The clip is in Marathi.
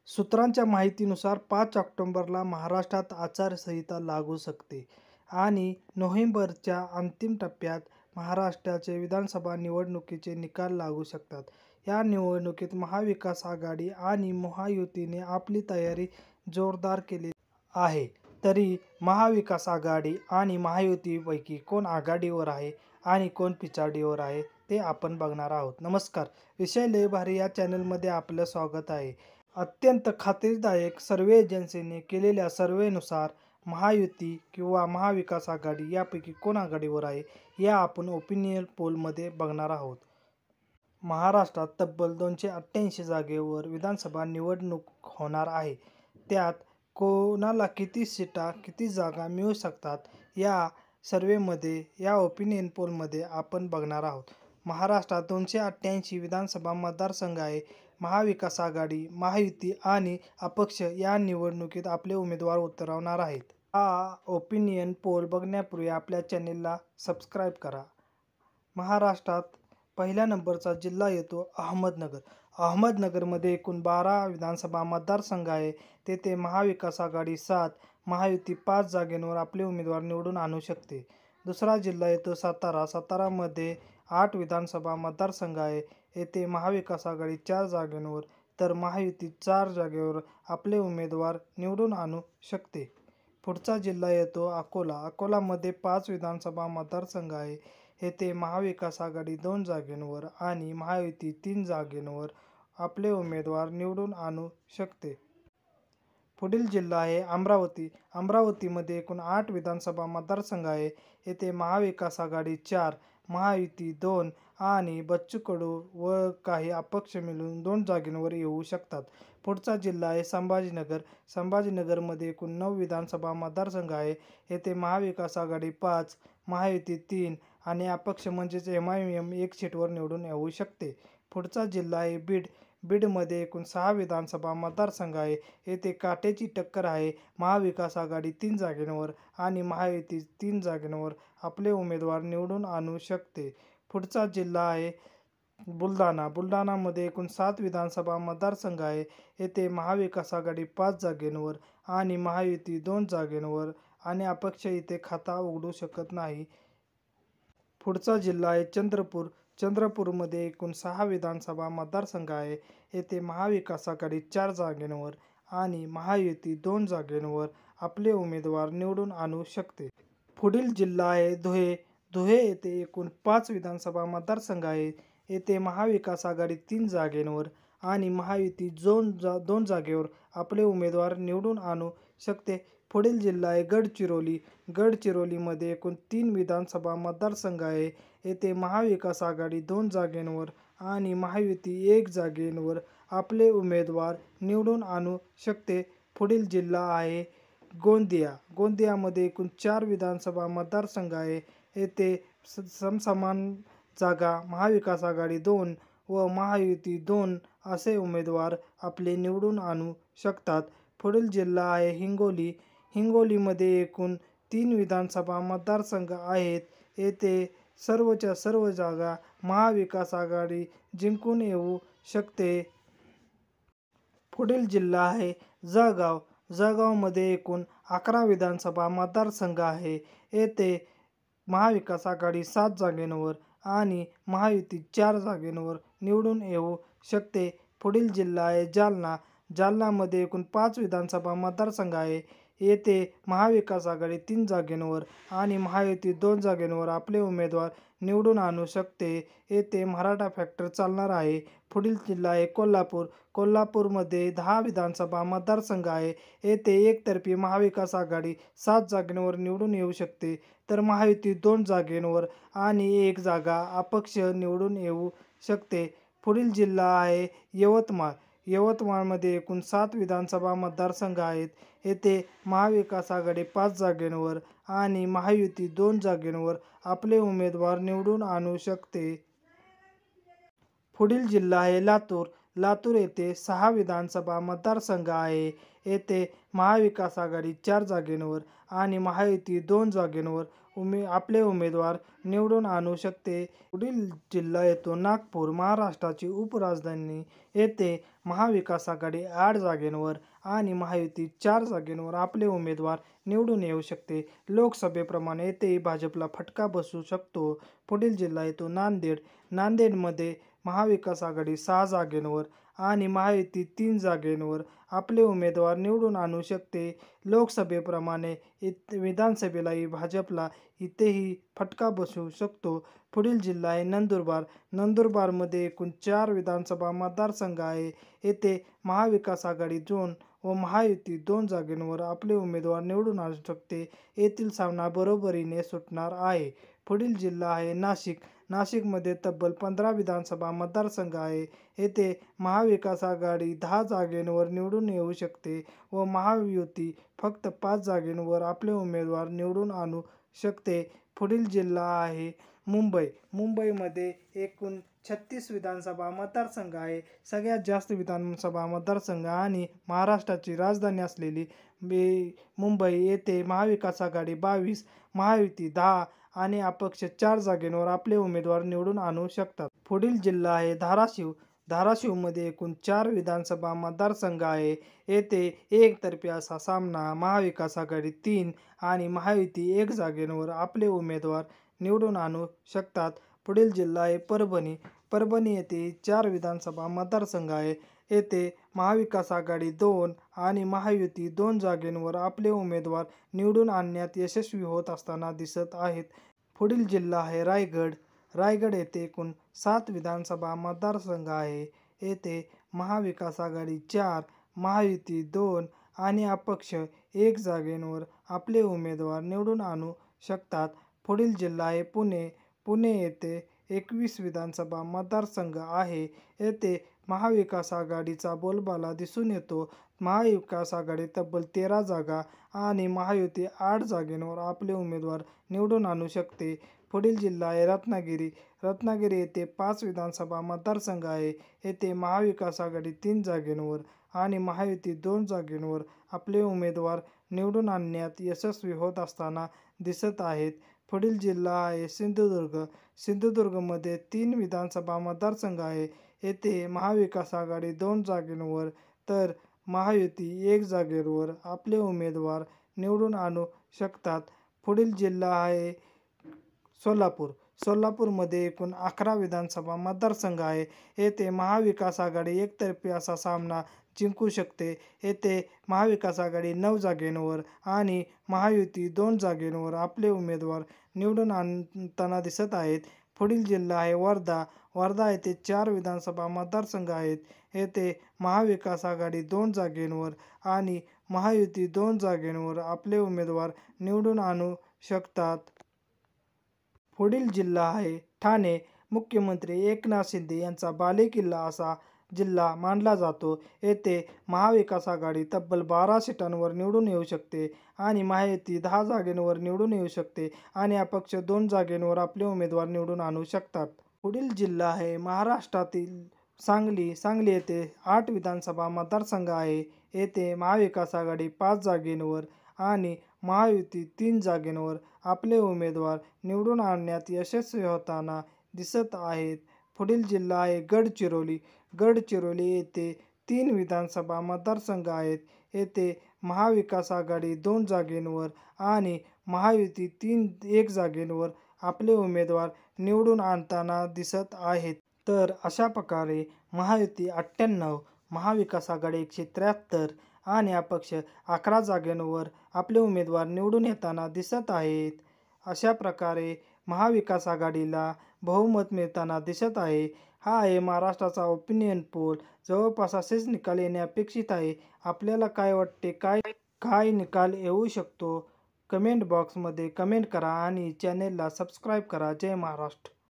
सूत्रांच्या माहितीनुसार 5 ऑक्टोबरला महाराष्ट्रात आचारसंहिता लागू शकते आणि नोव्हेंबरच्या अंतिम टप्प्यात महाराष्ट्राचे विधानसभा निवडणुकीचे निकाल लागू शकतात. या निवडणुकीत महाविकास आघाडी आणि महायुतीने आपली तयारी जोरदार केली आहे. तरी महाविकास आघाडी आणि महायुतीपैकी कोण आघाडीवर आहे आणि कोण पिछाडीवर आहे ते आपण बघणार आहोत. नमस्कार, विषय लय भारी या चॅनलमध्ये आपलं स्वागत आहे. अत्यंत खात्रीदायक सर्वे एजन्सीने केलेल्या सर्वेनुसार महायुती किंवा महाविकास आघाडी यापैकी कोण आघाडीवर आहे या आपण ओपिनियन पोलमध्ये बघणार आहोत. महाराष्ट्रात तब्बल 288 जागेवर विधानसभा निवडणूक होणार आहे. त्यात कोणाला किती सीटा, किती जागा मिळू शकतात या सर्वेमध्ये, या ओपिनियन पोलमध्ये आपण बघणार आहोत. महाराष्ट्रात 288 विधानसभा मतदारसंघ आहे. महाविकास आघाडी, महायुती आणि अपक्ष या निवडणुकीत आपले उमेदवार उतरवणार आहेत. हा ओपिनियन पोल बघण्यापूर्वी आपल्या चॅनेलला सबस्क्राईब करा. महाराष्ट्रात पहिल्या नंबरचा जिल्हा येतो अहमदनगर. अहमदनगरमध्ये एकूण 12 विधानसभा मतदारसंघ आहे. तेथे महाविकास आघाडी 7, महायुती 5 जागेंवर आपले उमेदवार निवडून आणू शकते. दुसरा जिल्हा येतो सातारा. सातारामध्ये 8 विधानसभा मतदारसंघ आहे. येथे महाविकास आघाडी 4 जागांवर तर महायुती 4 जागेवर आपले उमेदवार निवडून आणू शकते. पुढचा जिल्हा येतो अकोला. अकोलामध्ये 5 विधानसभा मतदारसंघ आहे. येथे महाविकास आघाडी 2 जागांवर आणि महायुती 3 जागांवर आपले उमेदवार निवडून आणू शकते. पुढील जिल्हा आहे अमरावती. अमरावतीमध्ये एकूण 8 विधानसभा मतदारसंघ आहे. येथे महाविकास आघाडी 4, महायुती 2 आणि बच्चू कडू व काही अपक्ष मिळून 2 जागांवर येऊ शकतात. पुढचा जिल्हा आहे संभाजीनगर. संभाजीनगरमध्ये एकूण 9 विधानसभा मतदारसंघ आहे. येथे महाविकास आघाडी 5, महायुती 3 आणि अपक्ष म्हणजेच MIM 1 सीटवर निवडून येऊ शकते. पुढचा जिल्हा आहे बीड. बीडमध्ये एकूण 6 विधानसभा मतदारसंघ आहे. येथे काट्याची टक्कर आहे. महाविकास आघाडी 3 जागांवर आणि महायुती 3 जागांवर आपले उमेदवार निवडून आणू शकते. पुढचा जिल्हा आहे बुलढाणा. बुलढाणामध्ये एकूण 7 विधानसभा मतदारसंघ आहे. येथे महाविकास आघाडी 5 जागांवर आणि महायुती 2 जागांवर आणि अपक्ष इथे खाता उघडू शकत नाही. पुढचा जिल्हा आहे चंद्रपूर. चंद्रपूरमध्ये एकूण 6 विधानसभा मतदारसंघ आहे. येथे महाविकास आघाडी 4 जागांवर आणि महायुती 2 जागांवर आपले उमेदवार निवडून आणू शकते. पुढील जिल्हा आहे धुळे. धुळे येथे एकूण 5 विधानसभा मतदारसंघ आहेत. येथे महाविकास आघाडी 3 जागांवर आणि महायुती 2 जागेवर आपले उमेदवार निवडून आणू शकते. पुढील जिल्हा आहे गडचिरोली. गडचिरोलीमध्ये एकूण 3 विधानसभा मतदारसंघ आहे. येथे महाविकास आघाडी 2 जागांवर आणि महायुती 1 जागेवर आपले उमेदवार निवडून आणू शकते. पुढील जिल्हा आहे गोंदिया. गोंदियामध्ये एकूण 4 विधानसभा मतदारसंघ आहे. येथे समसमान जागा महाविकास आघाडी 2 व महायुती 2 असे उमेदवार आपले निवडून आणू शकतात. पुढील जिल्हा आहे हिंगोली. हिंगोलीमध्ये एकूण 3 विधानसभा मतदारसंघ आहेत. येथे सर्वच्या सर्व जागा महाविकास आघाडी जिंकून येऊ शकते. पुढील जिल्हा आहे जळगाव. जळगावमध्ये एकूण 11 विधानसभा मतदारसंघ आहे. येथे महाविकास आघाडी 7 जागांवर आणि महायुती 4 जागांवर निवडून येऊ शकते. पुढील जिल्हा आहे जालना. जालनामध्ये एकूण 5 विधानसभा मतदारसंघ आहे. येथे महाविकास आघाडी 3 जागांवर आणि महायुती 2 जागांवर आपले उमेदवार निवडून आणू शकते. येथे मराठा फॅक्टर चालणार आहे. पुढील जिल्हा आहे कोल्हापूर. कोल्हापूरमध्ये 10 विधानसभा मतदारसंघ आहे. येथे एकतर्फी महाविकास आघाडी 7 जागांवर निवडून येऊ शकते तर महायुती 2 जागांवर आणि 1 जागा अपक्ष निवडून येऊ शकते. पुढील जिल्हा आहे यवतमाळ. यवतमाळमध्ये एकूण 7 विधानसभा मतदारसंघ आहेत. येथे महाविकास आघाडी 5 जागांवर आणि महायुती 2 जागांवर आपले उमेदवार निवडून आणू शकते. पुढील जिल्हा आहे लातूर. लातूर येथे 6 विधानसभा मतदारसंघ आहे. येथे महाविकास आघाडी 4 जागेंवर आणि महायुती 2 जागेंवर आपले उमेदवार निवडून आणू शकते. पुढील जिल्हा येतो नागपूर. महाराष्ट्राची उपराजधानी येथे महाविकास आघाडी 8 जागेंवर आणि महायुती 4 जागेंवर आपले उमेदवार निवडून येऊ शकते. लोकसभेप्रमाणे येथेही भाजपला फटका बसू शकतो. पुढील जिल्हा येतो नांदेड. नांदेडमध्ये महाविकास आघाडी 6 जागेंवर आणि महायुती 3 जागेंवर आपले उमेदवार निवडून आणू शकते. लोकसभेप्रमाणे विधानसभेलाही भाजपला इथेही फटका बसू शकतो. पुढील जिल्हा आहे नंदुरबार. नंदुरबारमध्ये एकूण 4 विधानसभा मतदारसंघ आहे. येथे महाविकास आघाडी 2 व महायुती 2 जागेंवर आपले उमेदवार निवडून आणू शकते. येथील सामना बरोबरीने सुटणार आहे. पुढील जिल्हा आहे नाशिक. नाशिकमध्ये तब्बल 15 विधानसभा मतदारसंघ आहे. येथे महाविकास आघाडी 10 जागेंवर निवडून येऊ शकते व महायुती फक्त 5 जागेंवर आपले उमेदवार निवडून आणू शकते. पुढील जिल्हा आहे मुंबई. मुंबईमध्ये एकूण 36 विधानसभा मतदारसंघ आहे. सगळ्यात जास्त विधानसभा मतदारसंघ आणि महाराष्ट्राची राजधानी असलेली मुंबई येथे महाविकास आघाडी 22, महायुती 10 आणि अपक्ष 4 जागेंवर आपले उमेदवार निवडून आणू शकतात. पुढील जिल्हा आहे धाराशिव. धाराशिवमध्ये एकूण 4 विधानसभा मतदारसंघ आहे. येथे एकतर्फी असा सामना महाविकास आघाडी 3 आणि महायुती 1 जागेंवर आपले उमेदवार निवडून आणू शकतात. पुढील जिल्हा आहे परभणी. परभणी येथे 4 विधानसभा मतदारसंघ आहे. येथे महाविकास आघाडी 2 आणि महायुती 2 जागेंवर आपले उमेदवार निवडून आणण्यात यशस्वी होत असताना दिसत आहेत. पुढील जिल्हा आहे रायगड. रायगड येथे एकूण 7 विधानसभा मतदारसंघ आहे. येथे महाविकास आघाडी 4, महायुती 2 आणि अपक्ष 1 जागेंवर आपले उमेदवार निवडून आणू शकतात. पुढील जिल्हा आहे पुणे. पुणे येथे 21 विधानसभा मतदारसंघ आहे. येथे महाविकास आघाडीचा बोलबाला दिसून येतो. महाविकास आघाडी तब्बल 13 जागा आणि महायुती 8 जागेंवर आपले उमेदवार निवडून आणू शकते. पुढील जिल्हा आहे रत्नागिरी. रत्नागिरी येथे 5 विधानसभा मतदारसंघ आहे. येथे महाविकास आघाडी 3 जागेंवर आणि महायुती 2 जागेंवर आपले उमेदवार निवडून आणण्यात यशस्वी होत असताना दिसत आहेत. पुढील जिल्हा आहे सिंधुदुर्ग. सिंधुदुर्गमध्ये 3 विधानसभा मतदारसंघ आहे. येथे महाविकास आघाडी 2 जागेंवर तर महायुती 1 जागेवर आपले उमेदवार निवडून आणू शकतात. पुढील जिल्हा आहे सोलापूर. सोलापूरमध्ये एकूण 11 विधानसभा मतदारसंघ आहे. येथे महाविकास आघाडी एकतर्फी असा सामना जिंकू शकते. येथे महाविकास आघाडी 9 जागेंवर आणि महायुती 2 जागेंवर आपले उमेदवार निवडून आणताना दिसत आहेत. पुढील जिल्हा आहे वर्धा. वर्धा येथे 4 विधानसभा मतदारसंघ आहेत. येथे महाविकास आघाडी 2 जागेंवर आणि महायुती 2 जागेंवर आपले उमेदवार निवडून आणू शकतात. पुढील जिल्हा आहे ठाणे. मुख्यमंत्री एकनाथ शिंदे यांचा बालेकिल्ला असा जिल्हा मानला जातो. येथे महाविकास आघाडी तब्बल 12 सीटांवर निवडून येऊ शकते आणि महायुती 10 जागेंवर निवडून येऊ शकते आणि अपक्ष 2 जागेंवर आपले उमेदवार निवडून आणू शकतात. पुढील जिल्हा आहे महाराष्ट्रातील सांगली. सांगली येथे 8 विधानसभा मतदारसंघ आहे. येथे महाविकास आघाडी 5 जागेंवर आणि महायुती 3 जागेंवर आपले उमेदवार निवडून आणण्यात यशस्वी होताना दिसत आहेत. पुढील जिल्हा आहे गडचिरोली. गडचिरोली येथे 3 विधानसभा मतदारसंघ आहेत. येथे महाविकास आघाडी 2 जागेंवर आणि महायुती 1 जागेंवर आपले उमेदवार निवडून आणताना दिसत आहेत. तर अशा प्रकारे महायुती 98, महाविकास आघाडी 173 आणि अपक्ष 11 जागांवर आपले उमेदवार निवडून येताना दिसत आहेत. अशा प्रकारे महाविकास आघाडीला बहुमत मिळताना दिसत आहे. हा आहे महाराष्ट्राचा ओपिनियन पोल. जवळपास असेच निकाल येणे अपेक्षित आहे. आपल्याला काय वाटते, काय निकाल येऊ शकतो? कमेंट बॉक्समध्ये कमेंट करा आणि चॅनेलला सबस्क्राईब करा. जय महाराष्ट्र.